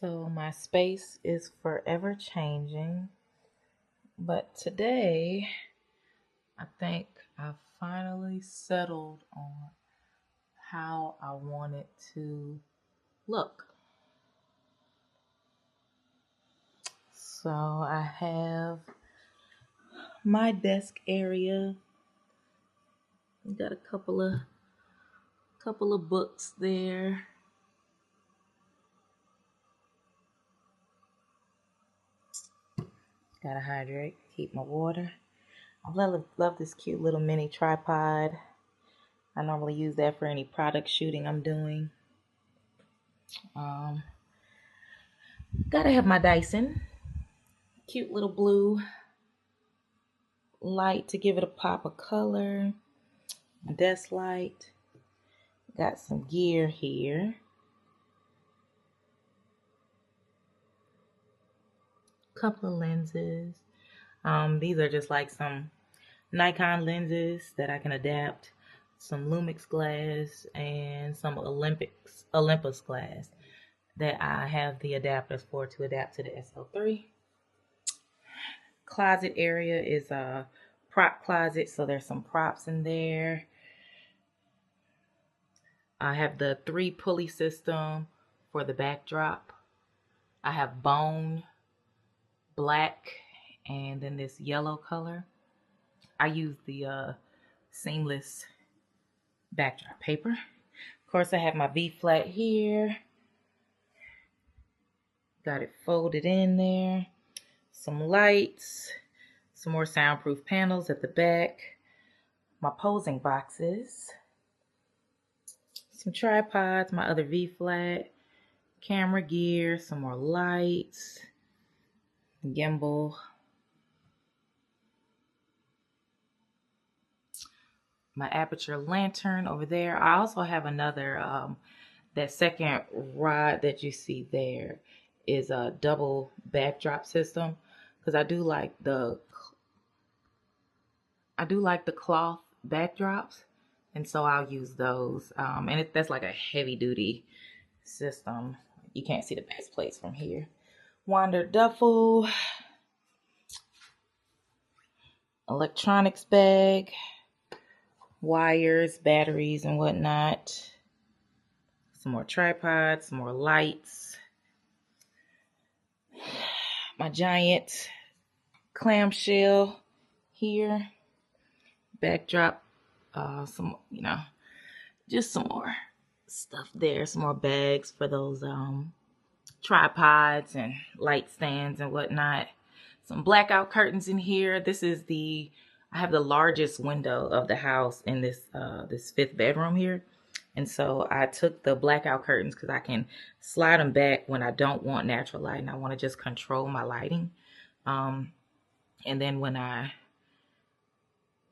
So my space is forever changing, but today I think I finally settled on how I want it to look. So I have my desk area. Got a couple of books there. Gotta hydrate, keep my water. I love this cute little mini tripod. I normally use that for any product shooting I'm doing. Um, Gotta have my Dyson. Cute little blue light to give it a pop of color. Desk light. Got some gear here. Couple of lenses. These are just like some Nikon lenses that I can adapt. Some Lumix glass and some Olympus glass that I have the adapters for to adapt to the SL3. Closet area is a prop closet, so there's some props in there. I have the 3 pulley system for the backdrop. I have bone, black, and then this yellow color. I use the seamless backdrop paper. Of course, I have my V flat here. Got it folded in there. Some lights, some more soundproof panels at the back. My posing boxes. Some tripods, my other V flat, camera gear, some more lights, gimbal. My aperture lantern over there. I also have another, that second rod that you see there is a double backdrop system because I do like the cloth backdrops, and so I'll use those. And that's like a heavy duty system. You can't see the best place from here. Wander duffel, electronics bag, wires, batteries, and whatnot. Some more tripods, some more lights. My giant clamshell here. Backdrop, just some more stuff there. Some more bags for those tripods and light stands and whatnot. Some blackout curtains in here. I have the largest window of the house in this 5th bedroom here. And so I took the blackout curtains because I can slide them back when I don't want natural light and I want to just control my lighting. And then when I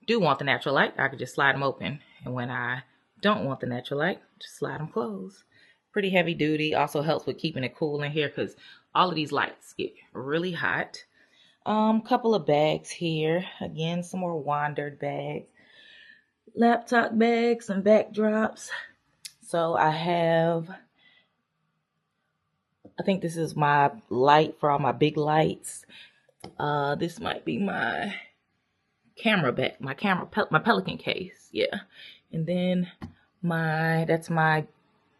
do want the natural light, I can just slide them open. And when I don't want the natural light, just slide them closed. Pretty heavy duty. Also helps with keeping it cool in here because all of these lights get really hot. Couple of bags here. Again, some more wandered bags. Laptop bags, some backdrops. So I think this is my light for all my big lights. This might be my camera bag, my Pelican case. Yeah. And then that's my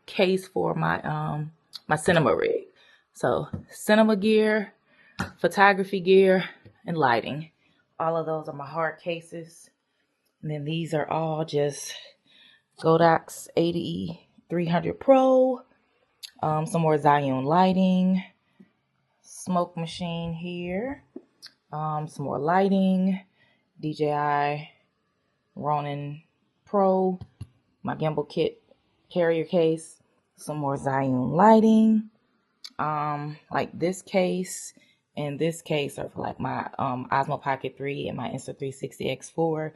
case for my my cinema rig. So cinema gear, photography gear, and lighting. All of those are my hard cases. And then these are all just Godox 8300 Pro. Some more Zion lighting. Smoke machine here. Some more lighting. DJI Ronin Pro. My gimbal kit carrier case. Some more Zion lighting. Like this case and this case are for like my Osmo Pocket 3 and my Insta360 X4.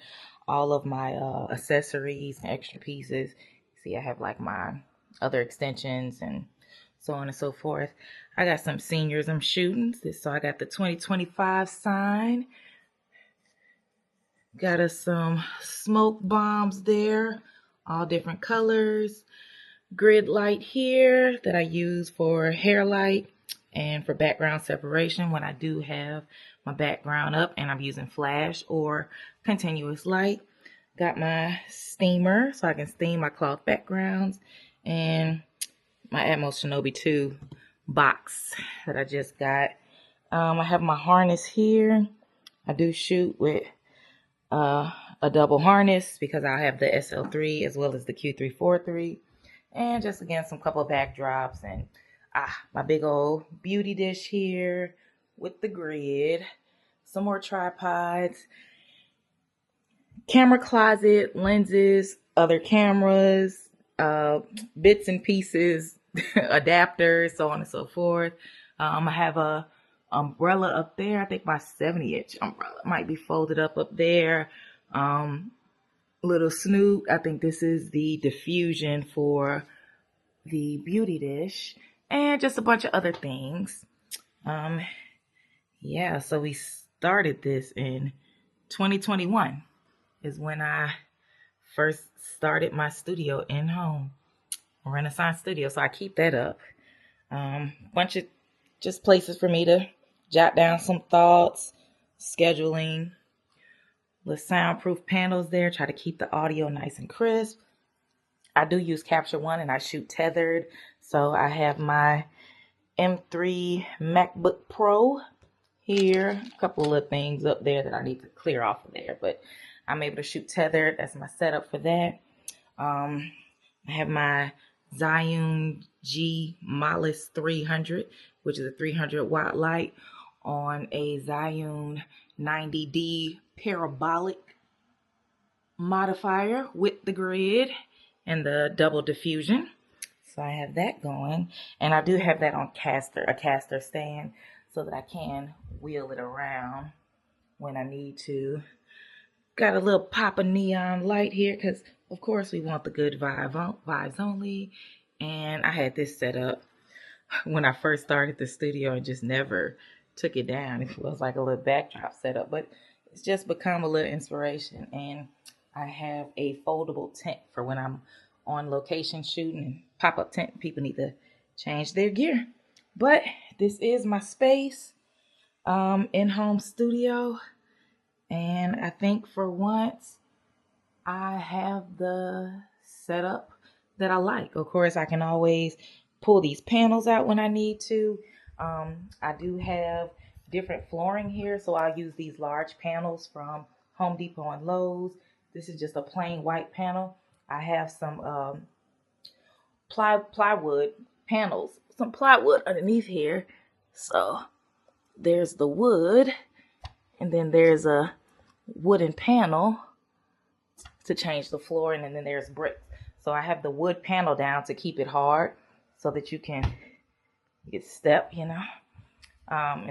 All of my accessories and extra pieces. See, I have like my other extensions and so on and so forth. I got some seniors I'm shooting. So I got the 2025 sign. Got us some smoke bombs there. All different colors. Grid light here that I use for hair light. And for background separation, when I do have my background up and I'm using flash or continuous light, got my steamer so I can steam my cloth backgrounds, and my Atmos Shinobi 2 box that I just got. I have my harness here. I do shoot with a double harness because I have the SL3 as well as the Q343. And just again, some couple of backdrops and my big old beauty dish here with the grid. Some more tripods. Camera closet, lenses, other cameras, bits and pieces, adapters, so on and so forth. I have a umbrella up there. I think my 70-inch umbrella might be folded up there. Little snoot. I think this is the diffusion for the beauty dish, and just a bunch of other things. Yeah, so we started this in 2021 is when I first started my studio in home, Renaissance Studio. So I keep that up. Bunch of just places for me to jot down some thoughts, scheduling, the soundproof panels there, try to keep the audio nice and crisp. I do use Capture One and I shoot tethered. So I have my M3 MacBook Pro here. A couple of things up there that I need to clear off of there, but I'm able to shoot tethered. That's my setup for that. I have my Zhiyun G Molis 300, which is a 300 watt light on a Zhiyun 90D parabolic modifier with the grid and the double diffusion. So I have that going, and I do have that on a caster stand, so that I can wheel it around when I need to. Got a little pop of neon light here because, of course, we want the good vibes only. And I had this set up when I first started the studio and just never took it down. It was like a little backdrop setup, but it's just become a little inspiration. And I have a foldable tent for when I'm on location shooting, and pop-up tent. People need to change their gear. But this is my space, in-home studio. And I think for once, I have the setup that I like. Of course, I can always pull these panels out when I need to. I do have different flooring here, so I'll use these large panels from Home Depot and Lowe's. This is just a plain white panel. I have some plywood panels, some plywood underneath here. So there's the wood, and then there's a wooden panel to change the flooring, and then there's bricks. So I have the wood panel down to keep it hard so that you can get step, and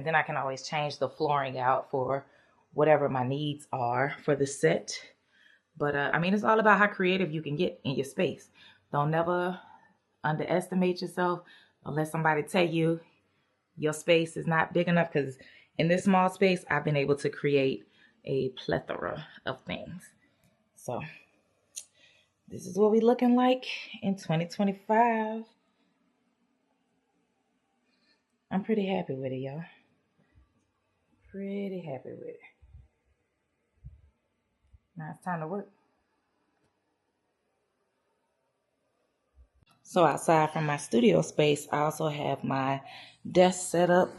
then I can always change the flooring out for whatever my needs are for the set. But I mean, it's all about how creative you can get in your space. Don't never underestimate yourself. Don't let somebody tell you your space is not big enough, because in this small space, I've been able to create a plethora of things. So this is what we're looking like in 2025. I'm pretty happy with it, y'all. Pretty happy with it. Now it's time to work. So outside from my studio space, I also have my desk set up.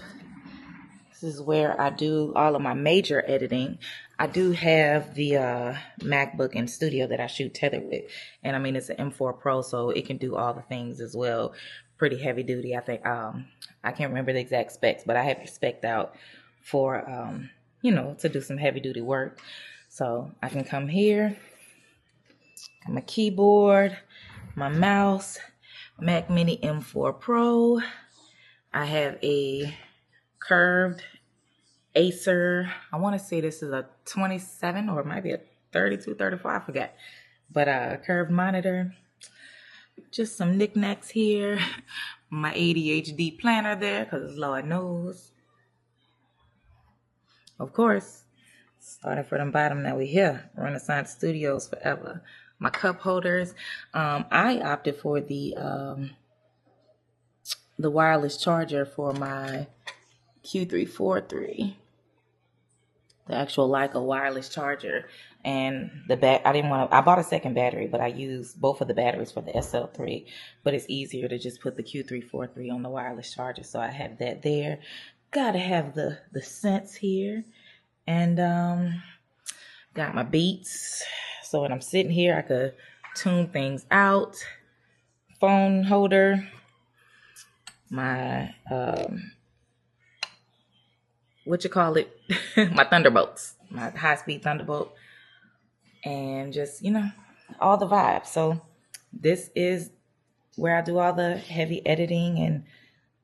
This is where I do all of my major editing. I do have the MacBook in studio that I shoot tethered with. And I mean, it's an M4 Pro, so it can do all the things as well. Pretty heavy duty. I think, I can't remember the exact specs, but I have it spec'd out for, to do some heavy duty work. So I can come here, my keyboard, my mouse, Mac Mini M4 Pro. I have a curved Acer. I want to say this is a 27 or it might be a 32, 34, I forget. But a curved monitor. Just some knickknacks here. My ADHD planner there, because Lord knows. Of course, starting from the bottom, now we here. Renaissance Studios forever. My cup holders. I opted for the the wireless charger for my Q343, the actual Leica wireless charger. And I bought a second battery, but I used both of the batteries for the SL3. But it's easier to just put the Q343 on the wireless charger. So I have that there. Gotta have the scents here. And got my beats. So when I'm sitting here, I could tune things out. Phone holder. My my Thunderbolts, my high-speed Thunderbolt, and just, all the vibes. So this is where I do all the heavy editing and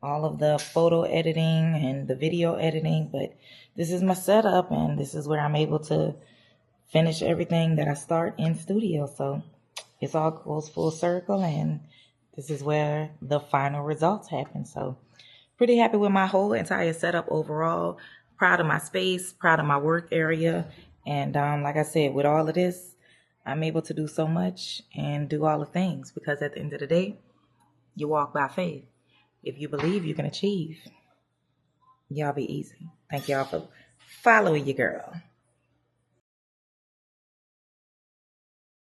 all of the photo editing and the video editing. But this is my setup, and this is where I'm able to finish everything that I start in studio. So it's all goes full circle, and this is where the final results happen. So pretty happy with my whole entire setup overall. Proud of my space, proud of my work area. And like I said, with all of this, I'm able to do so much and do all the things, because at the end of the day, you walk by faith. If you believe, you can achieve. Y'all be easy. Thank y'all for following your girl.